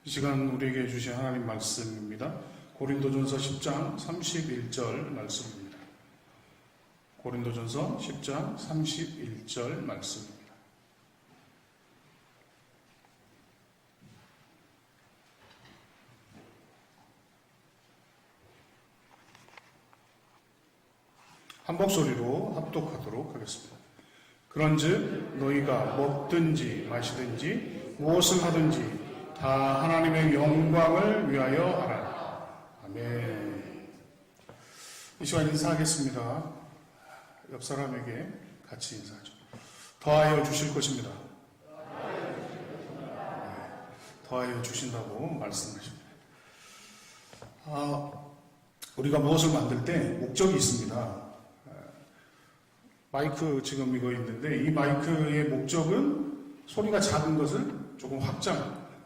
이 시간 우리에게 주신 하나님 말씀입니다. 고린도전서 10장 31절 말씀입니다. 고린도전서 10장 31절 말씀입니다. 한 목소리로 합독하도록 하겠습니다. 그런즉 너희가 먹든지 마시든지 무엇을 하든지 다 하나님의 영광을 위하여 하라. 아멘. 이 시간 인사하겠습니다. 옆 사람에게 같이 인사하죠. 더하여 주실 것입니다. 더하여 주신다고 말씀하십니다. 우리가 무엇을 만들 때 목적이 있습니다. 마이크 지금 이거 있는데 이 마이크의 목적은 소리가 작은 것을 조금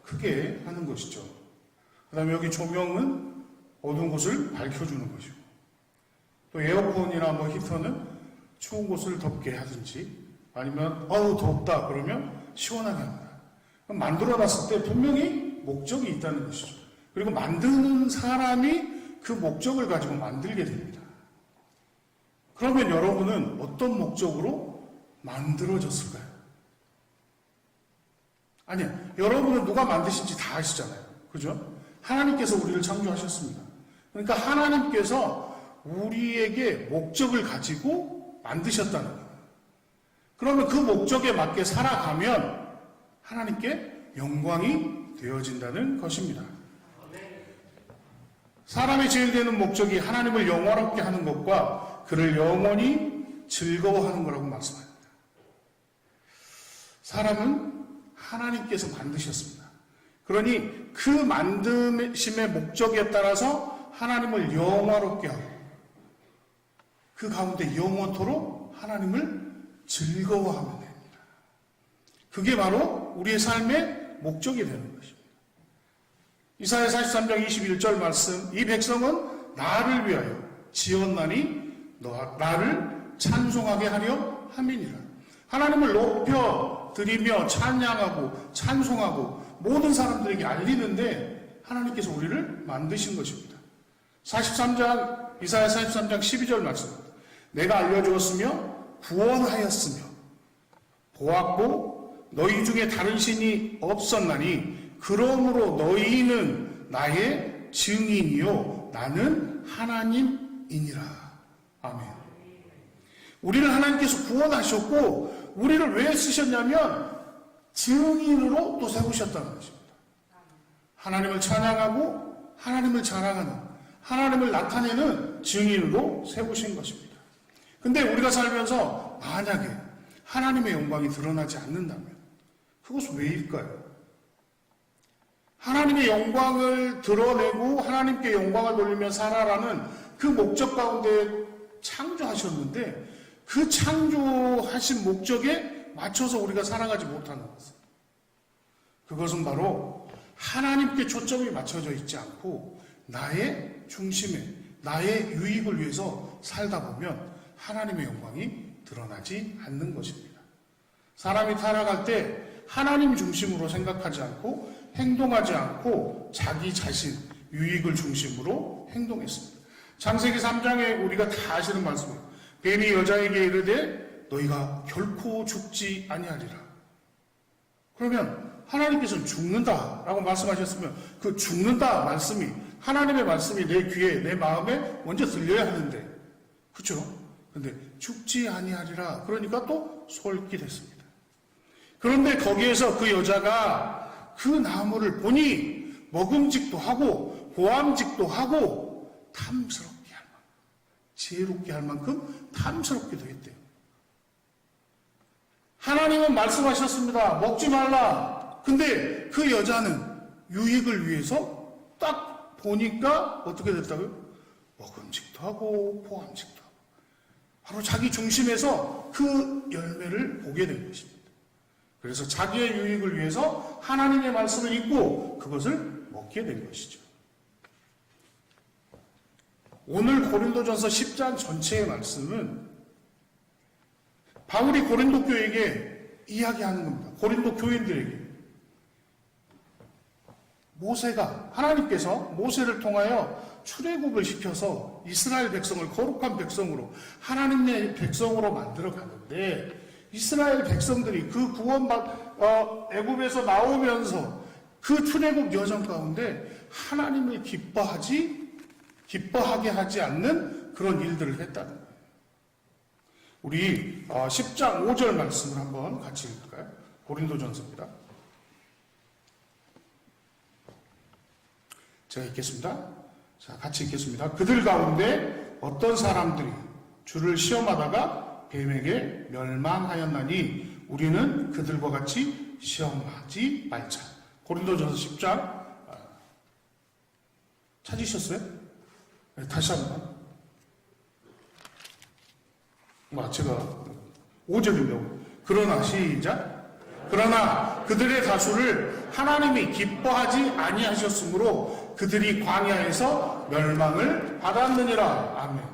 크게 하는 것이죠. 그 다음에 여기 조명은 어두운 곳을 밝혀주는 것이고, 또 에어컨이나 히터는 추운 곳을 덥게 하든지, 아니면 덥다 그러면 시원하게 합니다. 만들어놨을 때 분명히 목적이 있다는 것이죠. 그리고 만드는 사람이 그 목적을 가지고 만들게 됩니다. 그러면 여러분은 어떤 목적으로 만들어졌을까요? 아니요. 여러분은 누가 만드신지 다 아시잖아요. 그죠? 하나님께서 우리를 창조하셨습니다. 그러니까 하나님께서 우리에게 목적을 가지고 만드셨다는 거예요. 그러면 그 목적에 맞게 살아가면 하나님께 영광이 되어진다는 것입니다. 사람이 제일 되는 목적이 하나님을 영화롭게 하는 것과 그를 영원히 즐거워하는 거라고 말씀합니다. 사람은 하나님께서 만드셨습니다. 그러니 그 만드심의 목적에 따라서 하나님을 영화롭게 하고 그 가운데 영원토록 하나님을 즐거워하면 됩니다. 그게 바로 우리의 삶의 목적이 되는 것입니다. 이사야 43장 21절 말씀, 이 백성은 나를 위하여 지었나니 나를 찬송하게 하려 함이니라. 하나님을 높여 드리며 찬양하고 찬송하고 모든 사람들에게 알리는데 하나님께서 우리를 만드신 것입니다. 이사야 43장 12절 말씀, 내가 알려주었으며 구원하였으며 보았고 너희 중에 다른 신이 없었나니 그러므로 너희는 나의 증인이요 나는 하나님이니라. 아멘. 우리를 하나님께서 구원하셨고 우리를 왜 쓰셨냐면 증인으로 또 세우셨다는 것입니다. 하나님을 찬양하고 하나님을 자랑하는, 하나님을 나타내는 증인으로 세우신 것입니다. 근데 우리가 살면서 만약에 하나님의 영광이 드러나지 않는다면 그것은 왜일까요? 하나님의 영광을 드러내고 하나님께 영광을 돌리며 살아라는 그 목적 가운데 창조하셨는데 그 창조하신 목적에 맞춰서 우리가 살아가지 못하는 것은, 그것은 바로 하나님께 초점이 맞춰져 있지 않고 나의 중심에 나의 유익을 위해서 살다 보면 하나님의 영광이 드러나지 않는 것입니다. 사람이 타락할 때 하나님 중심으로 생각하지 않고 행동하지 않고 자기 자신 유익을 중심으로 행동했습니다. 창세기 3장에 우리가 다 아시는 말씀이에요. 뱀이 여자에게 이르되 너희가 결코 죽지 아니하리라. 그러면 하나님께서는 죽는다라고 말씀하셨으면 그 죽는다 말씀이, 하나님의 말씀이 내 귀에 내 마음에 먼저 들려야 하는데, 그렇죠? 근데 죽지 아니하리라 그러니까 또 솔깃했습니다. 그런데 거기에서 그 여자가 그 나무를 보니 먹음직도 하고 보암직도 하고 탐스럽게 할 만큼, 지혜롭게 할 만큼 탐스럽기도 했대요. 하나님은 말씀하셨습니다. 먹지 말라. 근데 그 여자는 유익을 위해서 딱 보니까 어떻게 됐다고요? 먹음직도 하고 보암직도 하고, 바로 자기 중심에서 그 열매를 보게 된 것입니다. 그래서 자기의 유익을 위해서 하나님의 말씀을 읽고 그것을 먹게 된 것이죠. 오늘 고린도전서 10장 전체의 말씀은 바울이 고린도 교회에게 이야기하는 겁니다. 고린도 교인들에게. 하나님께서 모세를 통하여 출애굽을 시켜서 이스라엘 백성을 거룩한 백성으로 하나님의 백성으로 만들어 가는데, 이스라엘 백성들이 그 애굽에서 나오면서 그 출애굽 여정 가운데 하나님을 기뻐하게 하지 않는 그런 일들을 했다는 거예요. 우리 10장 5절 말씀을 한번 같이 읽을까요? 고린도전서입니다. 제가 읽겠습니다. 자, 같이 읽겠습니다. 그들 가운데 어떤 사람들이 주를 시험하다가 뱀에게 멸망하였나니 우리는 그들과 같이 시험하지 말자. 고린도전서 10장 찾으셨어요? 네, 다시 한번. 제가 5절인데요. 그러나 시작. 그러나 그들의 다수를 하나님이 기뻐하지 아니하셨으므로 그들이 광야에서 멸망을 받았느니라. 아멘.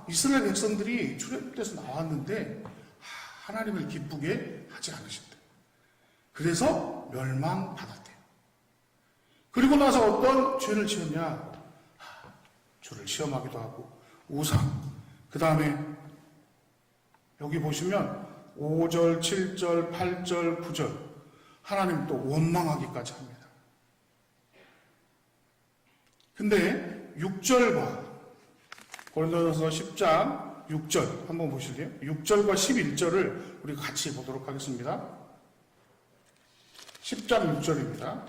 이스라엘 백성들이 출애굽돼서 나왔는데 하나님을 기쁘게 하지 않으셨대. 그래서 멸망받았대요. 그리고 나서 어떤 죄를 지었냐? 주를 시험하기도 하고 우상. 그 다음에 여기 보시면 5절, 7절, 8절, 9절 하나님 또 원망하기까지 합니다. 근데 6절과 고린도전서 10장 6절 한번 보실래요? 6절과 11절을 우리 같이 보도록 하겠습니다. 10장 6절입니다.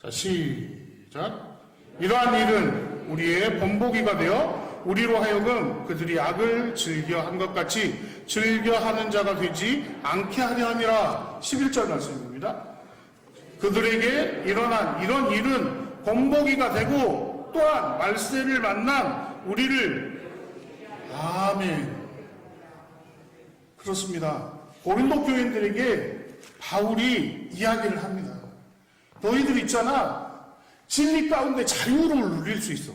자, 시작. 이러한 일은 우리의 본보기가 되어 우리로 하여금 그들이 악을 즐겨한 것 같이 즐겨하는 자가 되지 않게 하려 함이라. 11절 말씀입니다. 그들에게 일어난 이런 일은 본보기가 되고 또한 말세를 만난 우리를. 아멘. 그렇습니다. 고린도 교인들에게 바울이 이야기를 합니다. 너희들 있잖아, 진리 가운데 자유를 누릴 수 있어.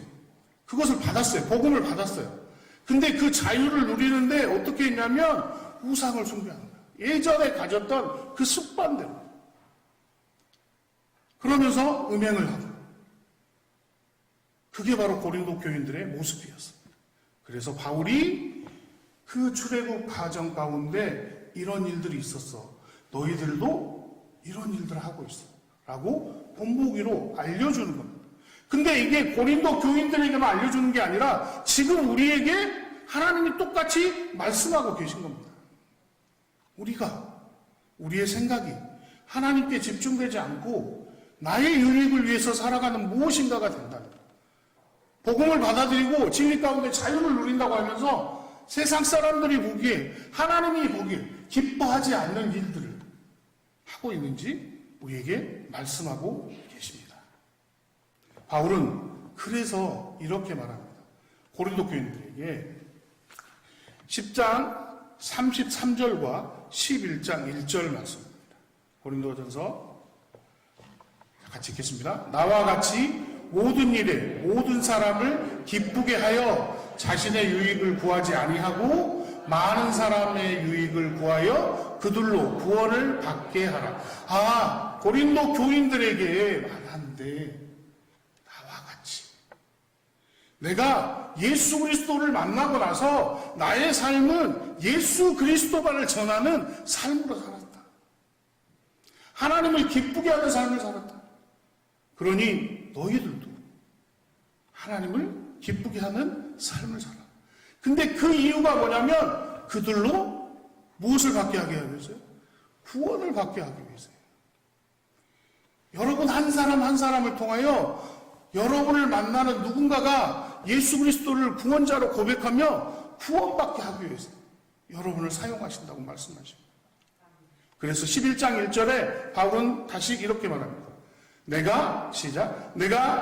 그것을 받았어요. 복음을 받았어요. 근데 그 자유를 누리는데 어떻게 했냐면 우상을 숭배하는 거예요. 예전에 가졌던 그 습관대로. 그러면서 음행을 하고. 그게 바로 고린도 교인들의 모습이었습니다. 그래서 바울이 그 출애굽 과정 가운데 이런 일들이 있었어. 너희들도 이런 일들을 하고 있어. 라고 본보기로 알려주는 겁니다. 근데 이게 고린도 교인들에게만 알려주는 게 아니라 지금 우리에게 하나님이 똑같이 말씀하고 계신 겁니다. 우리의 생각이 하나님께 집중되지 않고 나의 유익을 위해서 살아가는 무엇인가가 된다는 거예요. 복음을 받아들이고 진리 가운데 자유를 누린다고 하면서 세상 사람들이 보기에, 하나님이 보기에 기뻐하지 않는 일들을 하고 있는지 우리에게 말씀하고 계십니다. 바울은 그래서 이렇게 말합니다. 고린도 교인들에게 10장 33절과 11장 1절 말씀입니다. 고린도전서 같이 읽겠습니다. 나와 같이 모든 일에 모든 사람을 기쁘게 하여 자신의 유익을 구하지 아니하고 많은 사람의 유익을 구하여 그들로 구원을 받게 하라. 고린도 교인들에게 말하는데 내가 예수 그리스도를 만나고 나서 나의 삶은 예수 그리스도만을 전하는 삶으로 살았다. 하나님을 기쁘게 하는 삶을 살았다. 그러니 너희들도 하나님을 기쁘게 하는 삶을 살아. 근데 그 이유가 뭐냐면 그들로 무엇을 받게 하게 하기 위해서요? 구원을 받게 하기 위해서요. 여러분 한 사람 한 사람을 통하여 여러분을 만나는 누군가가 예수 그리스도를 구원자로 고백하며 구원받게 하기 위해서 여러분을 사용하신다고 말씀하십니다. 그래서 11장 1절에 바울은 다시 이렇게 말합니다. 내가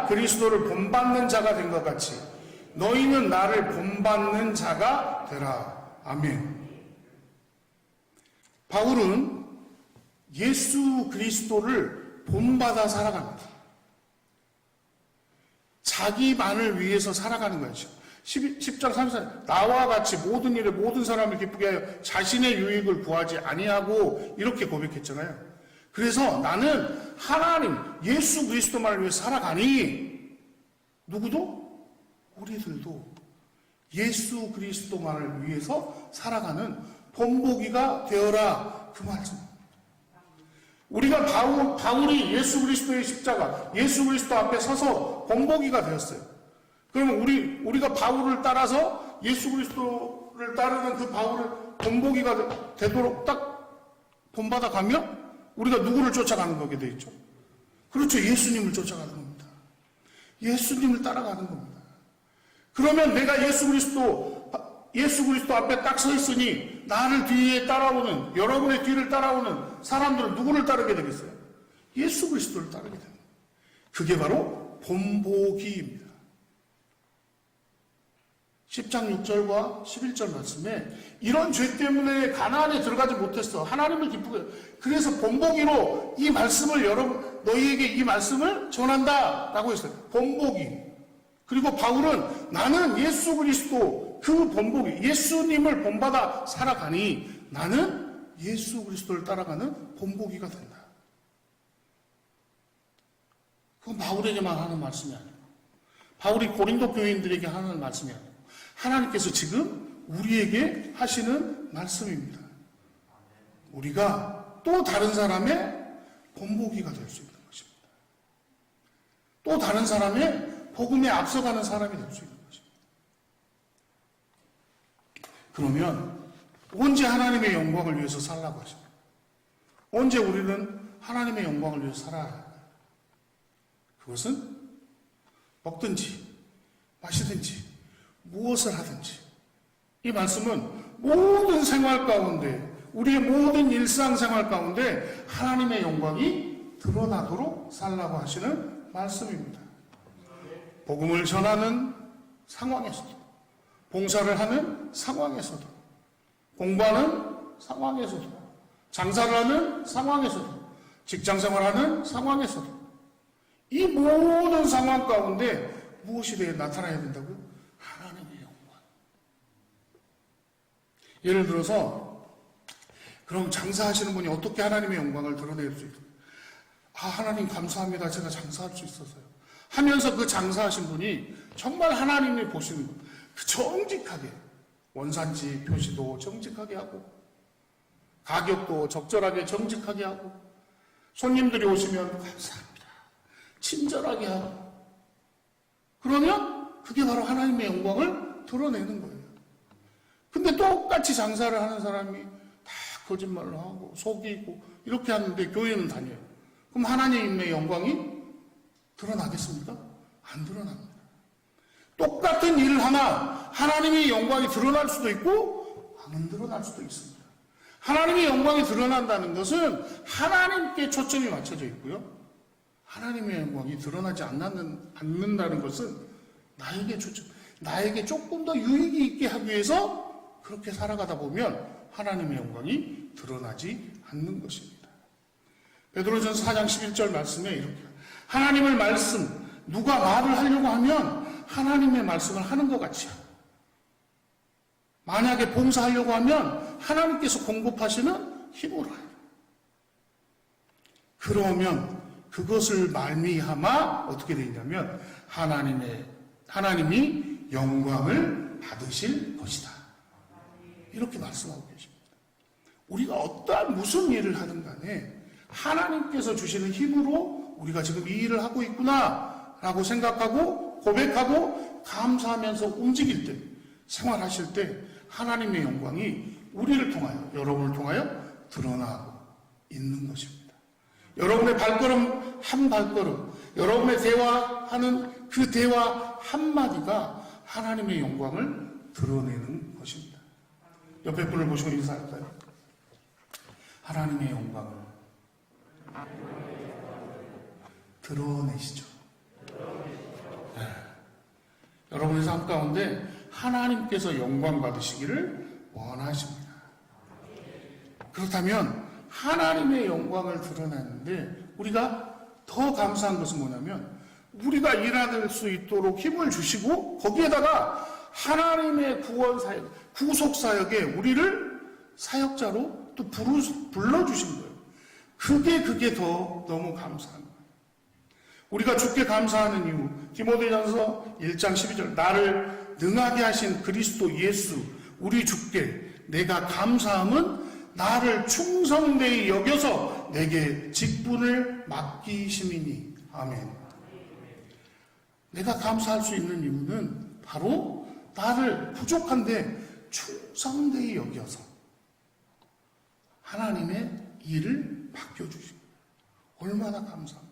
그리스도를 본받는 자가 된 것 같이 너희는 나를 본받는 자가 되라. 아멘. 바울은 예수 그리스도를 본받아 살아갑니다. 자기만을 위해서 살아가는 것이죠. 10장 34절 나와 같이 모든 일에 모든 사람을 기쁘게 하여 자신의 유익을 구하지 아니하고 이렇게 고백했잖아요. 그래서 나는 하나님, 예수 그리스도만을 위해 살아가니 누구도? 우리들도 예수 그리스도만을 위해서 살아가는 본보기가 되어라. 그 말씀입니다. 우리가 바울이 예수 그리스도의 십자가, 예수 그리스도 앞에 서서 본보기가 되었어요. 그러면 우리가 바울을 따라서 예수 그리스도를 따르는 그 바울을 본보기가 되도록 딱 본받아 가면 우리가 누구를 쫓아가는 거게 돼 있죠? 그렇죠. 예수님을 쫓아가는 겁니다. 예수님을 따라가는 겁니다. 그러면 내가 예수 그리스도 앞에 딱 서 있으니 나를 뒤에 따라오는, 여러분의 뒤를 따라오는 사람들은 누구를 따르게 되겠어요? 예수 그리스도를 따르게 됩니다. 그게 바로 본보기입니다. 10장 6절과 11절 말씀에 이런 죄 때문에 가나안에 들어가지 못했어. 하나님을 기쁘게. 그래서 본보기로 이 말씀을 너희에게 이 말씀을 전한다 라고 했어요. 본보기. 그리고 바울은 나는 예수 그리스도 그 본보기, 예수님을 본받아 살아가니 나는 예수 그리스도를 따라가는 본보기가 된다. 그건 바울에게만 하는 말씀이 아니고 바울이 고린도 교인들에게 하는 말씀이 아니고 하나님께서 지금 우리에게 하시는 말씀입니다. 우리가 또 다른 사람의 본보기가 될 수 있는 것입니다. 또 다른 사람의 복음에 앞서가는 사람이 될 수 있는 것입니다. 그러면 언제 하나님의 영광을 위해서 살라고 하십니까? 언제 우리는 하나님의 영광을 위해서 살아야 할까요? 그것은 먹든지 마시든지 무엇을 하든지 이 말씀은 모든 생활 가운데 우리의 모든 일상생활 가운데 하나님의 영광이 드러나도록 살라고 하시는 말씀입니다. 복음을 전하는 상황에서도 봉사를 하는 상황에서도 공부하는 상황에서도 장사를 하는 상황에서도 직장생활하는 상황에서도 이 모든 상황 가운데 무엇이 나타나야 된다고요? 하나님의 영광. 예를 들어서 그럼 장사하시는 분이 어떻게 하나님의 영광을 드러낼 수 있어요? 하나님 감사합니다. 제가 장사할 수 있어서요. 하면서 그 장사하신 분이 정말 하나님이 보시는 것, 정직하게 원산지 표시도 정직하게 하고 가격도 적절하게 정직하게 하고 손님들이 오시면 감사합니다. 친절하게 하고 그러면 그게 바로 하나님의 영광을 드러내는 거예요. 근데 똑같이 장사를 하는 사람이 다 거짓말로 하고 속이고 이렇게 하는데 교회는 다녀요. 그럼 하나님의 영광이 드러나겠습니까? 안 드러납니다. 똑같은 일을 하나 하나님의 영광이 드러날 수도 있고 안 드러날 수도 있습니다. 하나님의 영광이 드러난다는 것은 하나님께 초점이 맞춰져 있고요. 하나님의 영광이 드러나지 않는다는 것은 나에게 조금 더 유익이 있게 하기 위해서 그렇게 살아가다 보면 하나님의 영광이 드러나지 않는 것입니다. 베드로전서 4장 11절 말씀에 이렇게 하나님의 말씀, 누가 말을 하려고 하면 하나님의 말씀을 하는 것 같이 하고 만약에 봉사하려고 하면 하나님께서 공급하시는 힘으로 해요. 그러면 그것을 말미암아 어떻게 되냐면 하나님이 영광을 받으실 것이다. 이렇게 말씀하고 계십니다. 우리가 어떠한 무슨 일을 하든 간에 하나님께서 주시는 힘으로 우리가 지금 이 일을 하고 있구나 라고 생각하고 고백하고 감사하면서 움직일 때 생활하실 때 하나님의 영광이 우리를 통하여 여러분을 통하여 드러나고 있는 것입니다. 여러분의 발걸음 한 발걸음 여러분의 대화하는 그 대화 한마디가 하나님의 영광을 드러내는 것입니다. 옆에 분을 보시고 인사할까요? 하나님의 영광을 드러내시죠. 네. 여러분의 삶 가운데 하나님께서 영광 받으시기를 원하십니다. 그렇다면 하나님의 영광을 드러내는데 우리가 더 감사한 것은 뭐냐면 우리가 일할 수 있도록 힘을 주시고 거기에다가 하나님의 구원 사역, 구속 사역에 우리를 사역자로 또 불러주신 거예요. 그게 더 너무 감사한 거예요. 우리가 주께 감사하는 이유, 디모데전서 1장 12절, 나를 능하게 하신 그리스도 예수 우리 주께 내가 감사함은 나를 충성되이 여겨서 내게 직분을 맡기심이니. 아멘. 내가 감사할 수 있는 이유는 바로 나를 부족한데 충성되이 여겨서 하나님의 일을 맡겨주십니다. 얼마나 감사합니다.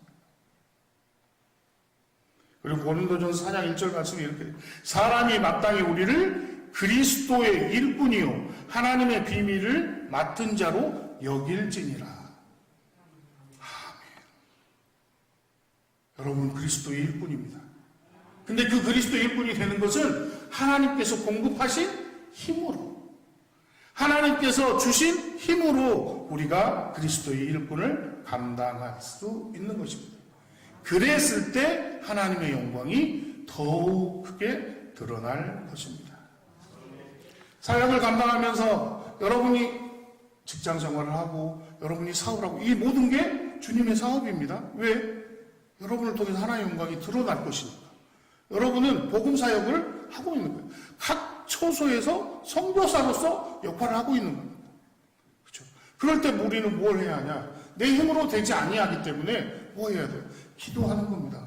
그리고 고린도전서 4장 1절 말씀이 이렇게 돼요. 사람이 마땅히 우리를 그리스도의 일꾼이요 하나님의 비밀을 맡은 자로 여길지니라. 아멘. 여러분 그리스도의 일꾼입니다. 근데 그 그리스도의 일꾼이 되는 것은 하나님께서 공급하신 힘으로, 하나님께서 주신 힘으로 우리가 그리스도의 일꾼을 감당할 수 있는 것입니다. 그랬을 때 하나님의 영광이 더욱 크게 드러날 것입니다. 사역을 감당하면서 여러분이 직장 생활을 하고 여러분이 사업을 하고 이 모든 게 주님의 사업입니다. 왜? 여러분을 통해서 하나님의 영광이 드러날 것이니까. 여러분은 복음 사역을 하고 있는 거예요. 각 처소에서 선교사로서 역할을 하고 있는 겁니다. 그렇죠? 그럴 때 우리는 뭘 해야 하냐? 내 힘으로 되지 아니하기 때문에 뭐 해야 돼요? 기도하는 겁니다.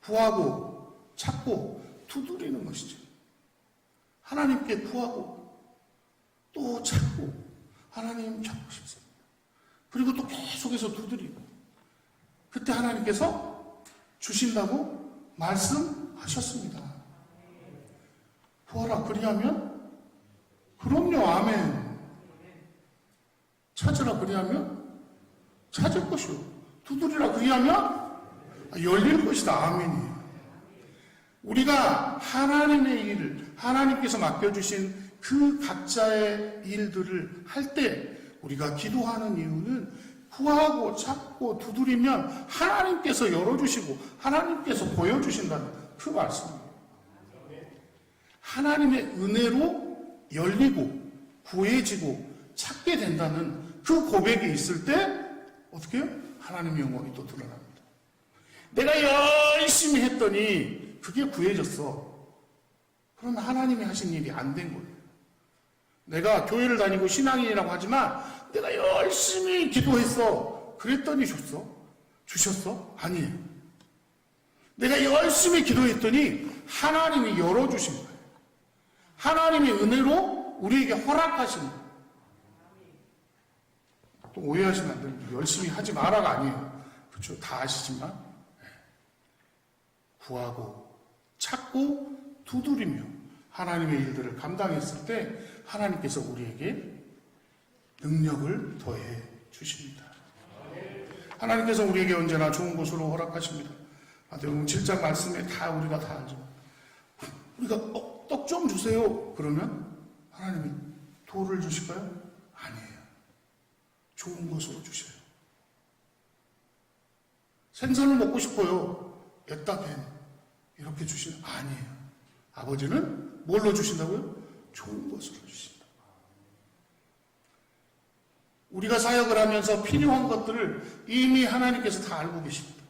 구하고 찾고 두드리는 것이죠. 하나님께 구하고 또 찾고 하나님 찾고 싶습니다. 그리고 또 계속해서 두드리고 그때 하나님께서 주신다고 말씀하셨습니다. 구하라 그리하면 그럼요. 아멘. 찾으라 그리하면 찾을 것이요 두드리라 그리하면 열릴 것이다. 아멘이에요. 우리가 하나님의 일을 하나님께서 맡겨주신 그 각자의 일들을 할 때 우리가 기도하는 이유는 구하고 찾고 두드리면 하나님께서 열어주시고 하나님께서 보여주신다는 그 말씀이에요. 하나님의 은혜로 열리고 구해지고 찾게 된다는 그 고백이 있을 때 어떻게 해요? 하나님의 영광이 또 드러납니다. 내가 열심히 했더니 그게 구해졌어. 그러면 하나님이 하신 일이 안 된 거예요. 내가 교회를 다니고 신앙인이라고 하지만 내가 열심히 기도했어. 그랬더니 줬어? 주셨어? 아니에요. 내가 열심히 기도했더니 하나님이 열어주신 거예요. 하나님의 은혜로 우리에게 허락하신 거예요. 또 오해하시면 안 됩니다. 열심히 하지 마라가 아니에요. 그렇죠? 다 아시지만 구하고 찾고 두드리며 하나님의 일들을 감당했을 때 하나님께서 우리에게 능력을 더해 주십니다. 하나님께서 우리에게 언제나 좋은 곳으로 허락하십니다. 마태복음 7장 말씀에 다 우리가 다 알지만 우리가 떡 좀 주세요. 그러면 하나님이 돌을 주실까요? 아니에요. 좋은 것으로 주셔요. 생선을 먹고 싶어요. 에따벤 이렇게 주시는 아니에요. 아버지는 뭘로 주신다고요? 좋은 것으로 주신다. 우리가 사역을 하면서 필요한 것들을 이미 하나님께서 다 알고 계십니다.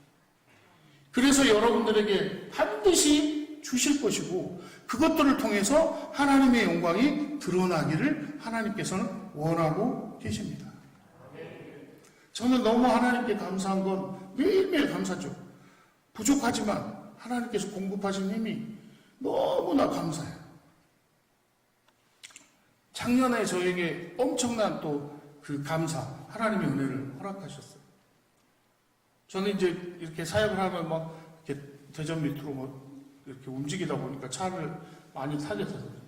그래서 여러분들에게 반드시 주실 것이고 그것들을 통해서 하나님의 영광이 드러나기를 하나님께서는 원하고 계십니다. 저는 너무 하나님께 감사한 건 매일매일 감사죠. 부족하지만 하나님께서 공급하신 힘이 너무나 감사해요. 작년에 저에게 엄청난 또 그 감사, 하나님의 은혜를 허락하셨어요. 저는 이제 이렇게 사역을 하면 막 이렇게 대전 밑으로 뭐 이렇게 움직이다 보니까 차를 많이 타게 되거든요.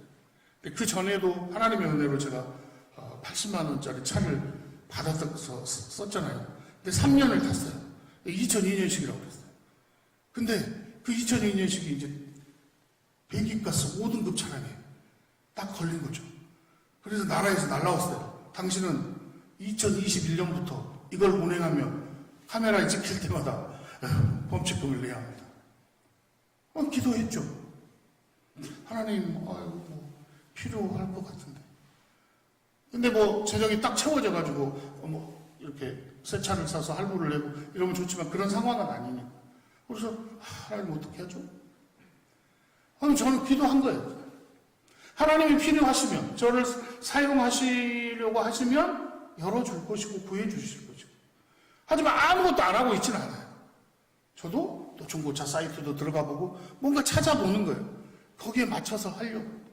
근데 그 전에도 하나님의 은혜로 제가 80만 원짜리 차를 받아서 썼잖아요. 근데 3년을 탔어요. 2002년식이라고 그랬어요. 근데 그 2002년식이 이제 배기가스 5등급 차량에 딱 걸린 거죠. 그래서 나라에서 날라왔어요. 당신은 2021년부터 이걸 운행하며 카메라에 찍힐 때마다 범칙금을 내야 합니다. 기도했죠. 하나님, 뭐 필요할 것 같은데. 근데 뭐 재정이 딱 채워져가지고 이렇게 새 차를 사서 할부를 내고 이러면 좋지만 그런 상황은 아니니까. 그래서 하나님 어떻게 하죠? 아니 저는 기도한 거예요. 하나님이 필요하시면 저를 사용하시려고 하시면 열어줄 것이고 구해주실 것이고. 하지만 아무것도 안 하고 있지는 않아요. 저도 또 중고차 사이트도 들어가 보고 뭔가 찾아보는 거예요. 거기에 맞춰서 하려고.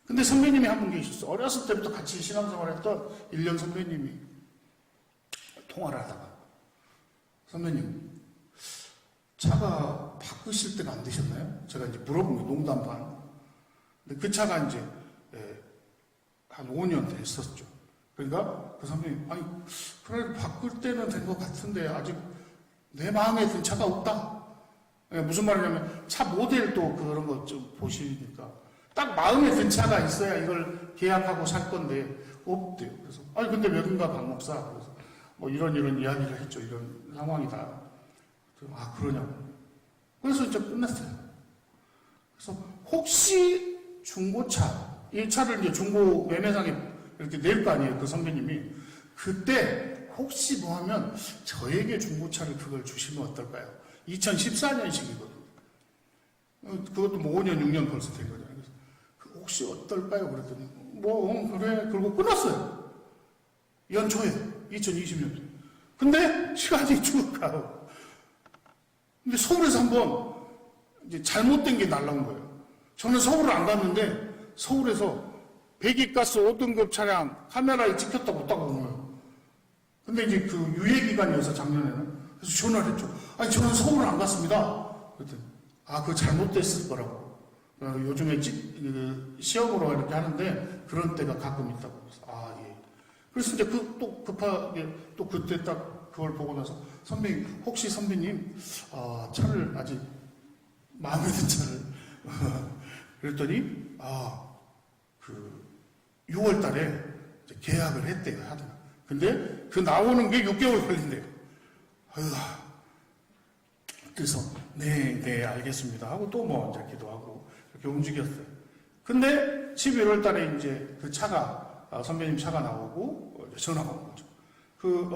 근데 선배님이 한 분 계셨어. 어렸을 때부터 같이 신앙생활했던 1년 선배님이 통화를 하다가 선배님 차가 바꾸실 때가 안 되셨나요? 제가 이제 물어본 거예요. 농담 반. 근데 그 차가 이제 한 5년 됐었죠. 그러니까 그 선배님 아니 그래 바꿀 때는 된 것 같은데 아직 내 마음에 든 차가 없다. 무슨 말이냐면 차 모델도 그런 거 좀 보시니까 딱 마음에 든 차가 있어야 이걸 계약하고 살 건데 없대요. 그래서 아니 근데 왜인가 박 목사 그래서 뭐 이런 이야기를 했죠. 이런 상황이다. 아 그러냐고. 그래서 이제 끝났어요. 그래서 혹시 중고차 이 차를 이제 중고 매매상에 이렇게 낼 거 아니에요. 그 선배님이 그때 혹시 뭐 하면 저에게 중고차를 그걸 주시면 어떨까요? 2014년식이거든요. 그것도 뭐 5년, 6년 벌써 된 거잖아요. 그래서 혹시 어떨까요? 그랬더니 뭐 그래. 그러고 끊었어요. 연초에 2020년. 근데 시간이 쭉 가요. 근데 서울에서 한번 이제 잘못된 게 날라온 거예요. 저는 서울을 안 갔는데 서울에서 배기가스 5등급 차량 카메라에 찍혔다 못하고 온 거예요. 근데 이제 그 유예 기간이어서 작년에는 그래서 전화를 했죠. 아니 저는 서울을 안 갔습니다. 그랬더니 그거 잘못됐을 거라고. 요즘에 시험으로 이렇게 하는데 그런 때가 가끔 있다고. 그래서 예. 그래서 이제 또 급하게 또 그때 딱 그걸 보고 나서 선배님 혹시 선배님 차를 아직 마음에 든 차를 그랬더니 그 6월 달에 계약을 했대요. 하더라. 근데 그 나오는 게 6개월 걸린대요. 그래서 네 알겠습니다 하고 또 뭐 이제 기도하고 이렇게 움직였어요. 근데 11월 달에 이제 그 차가 선배님 차가 나오고 전화가 온 거죠.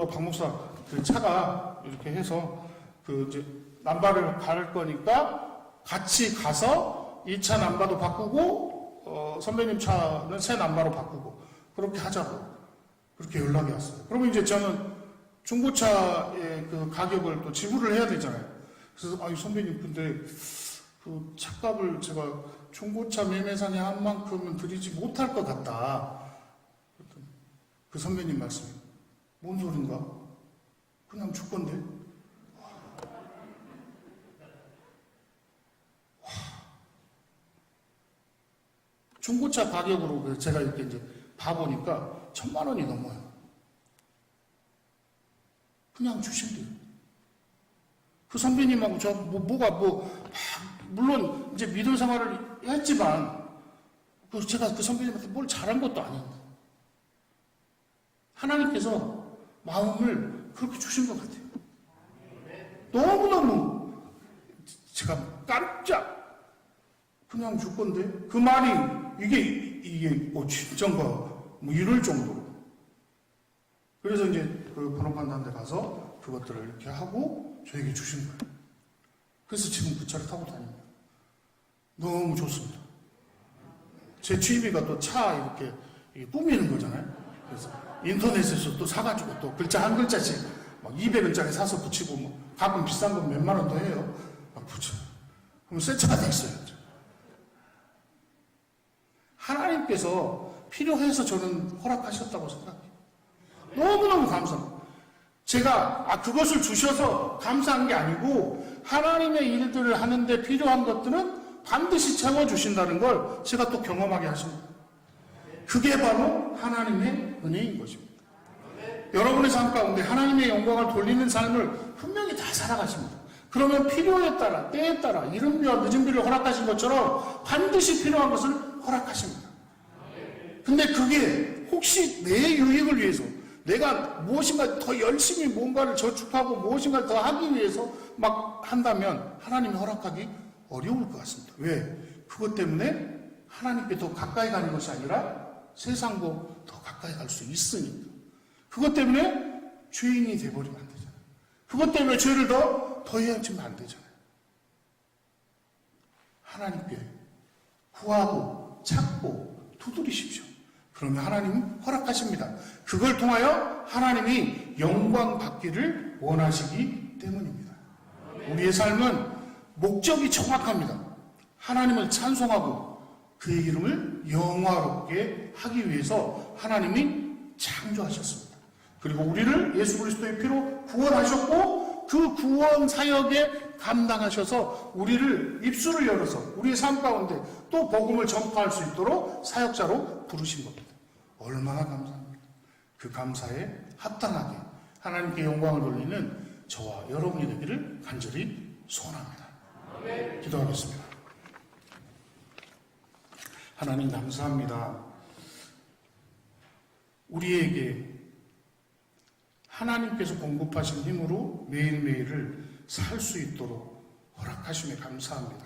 박 목사 그 차가 이렇게 해서 그 이제 남바를 갈 거니까 같이 가서 이 차 남바도 바꾸고 선배님 차는 새 남바로 바꾸고 그렇게 하자고 그렇게 연락이 왔어요. 그러면 이제 저는 중고차의 그 가격을 또 지불을 해야 되잖아요. 그래서 선배님 근데 그 차값을 제가 중고차 매매상에 한 만큼은 드리지 못할 것 같다. 그랬더니 그 선배님 말씀이 뭔 소린가? 그냥 줄 건데. 중고차 가격으로 제가 이렇게 이제 봐보니까 1,000만 원이 넘어요. 그냥 주신대요. 그 선배님하고 저 물론 이제 믿음 생활을 했지만 제가 그 선배님한테 뭘 잘한 것도 아닌데 하나님께서 마음을 그렇게 주신 것 같아요. 너무너무 제가 깜짝 그냥 줄 건데 그 말이 이게 진짠가 뭐 이럴 정도로. 그래서 이제 그 번호판단 데 가서 그것들을 이렇게 하고 저에게 주신 거예요. 그래서 지금 그 차를 타고 다닙니다. 너무 좋습니다. 제 취미가 또 차 이렇게 꾸미는 거잖아요. 그래서 인터넷에서 또 사가지고 또 글자 한 글자씩 막 200원짜리 사서 붙이고 뭐 가끔 비싼 건 몇만 원 더 해요. 막 붙여. 그럼 새 차가 됐어요. 하나님께서 필요해서 저는 허락하셨다고 생각해요. 너무너무 감사합니다. 제가 그것을 주셔서 감사한 게 아니고 하나님의 일들을 하는데 필요한 것들은 반드시 채워주신다는 걸 제가 또 경험하게 하십니다. 그게 바로 하나님의 은혜인 것입니다. 여러분의 삶 가운데 하나님의 영광을 돌리는 삶을 분명히 다 살아가십니다. 그러면 필요에 따라 때에 따라 이른비와 늦은비를 허락하신 것처럼 반드시 필요한 것을 허락하십니다. 근데 그게 혹시 내 유익을 위해서 내가 무엇인가 더 열심히 뭔가를 저축하고 무엇인가 더 하기 위해서 막 한다면 하나님이 허락하기 어려울 것 같습니다. 왜? 그것 때문에 하나님께 더 가까이 가는 것이 아니라 세상과 더 가까이 갈 수 있으니까. 그것 때문에 죄인이 돼버리면 안 되잖아요. 그것 때문에 죄를 더 헤엄치면 안 되잖아요. 하나님께 구하고 찾고 두드리십시오. 그러면 하나님은 허락하십니다. 그걸 통하여 하나님이 영광 받기를 원하시기 때문입니다. 우리의 삶은 목적이 정확합니다. 하나님을 찬송하고 그의 이름을 영화롭게 하기 위해서 하나님이 창조하셨습니다. 그리고 우리를 예수 그리스도의 피로 구원하셨고 그 구원 사역에 감당하셔서 우리를 입술을 열어서 우리의 삶 가운데 또 복음을 전파할 수 있도록 사역자로 부르신 겁니다. 얼마나 감사합니까? 그 감사에 합당하게 하나님께 영광을 돌리는 저와 여러분이 되기를 간절히 소원합니다. 기도하겠습니다. 하나님 감사합니다. 우리에게 하나님께서 공급하신 힘으로 매일매일을 살 수 있도록 허락하심에 감사합니다.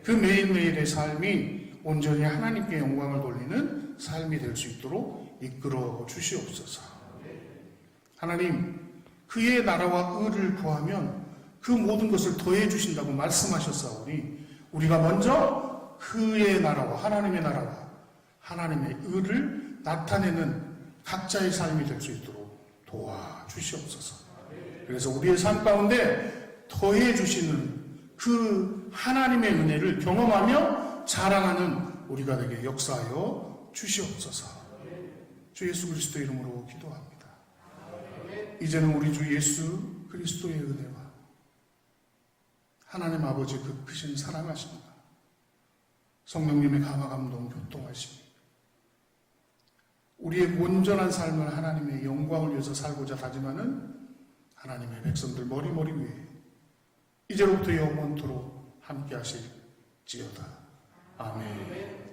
그 매일매일의 삶이 온전히 하나님께 영광을 돌리는 삶이 될 수 있도록 이끌어 주시옵소서. 하나님, 그의 나라와 의를 구하면 그 모든 것을 더해 주신다고 말씀하셨사오니 우리가 먼저 그의 나라와 하나님의 의를 나타내는 각자의 삶이 될 수 있도록 도와주시옵소서. 그래서 우리의 삶 가운데 더해 주시는 그 하나님의 은혜를 경험하며 자랑하는 우리가 되게 역사하여 주시옵소서. 주 예수 그리스도의 이름으로 기도합니다. 이제는 우리 주 예수 그리스도의 은혜와 하나님 아버지의 그 크신 사랑하심과 성령님의 감화 감동 교통하심이 우리의 온전한 삶을 하나님의 영광을 위해서 살고자 다짐하는 하나님의 백성들 머리머리 위에 이제로부터 영원토록 함께 하실지어다. 아멘.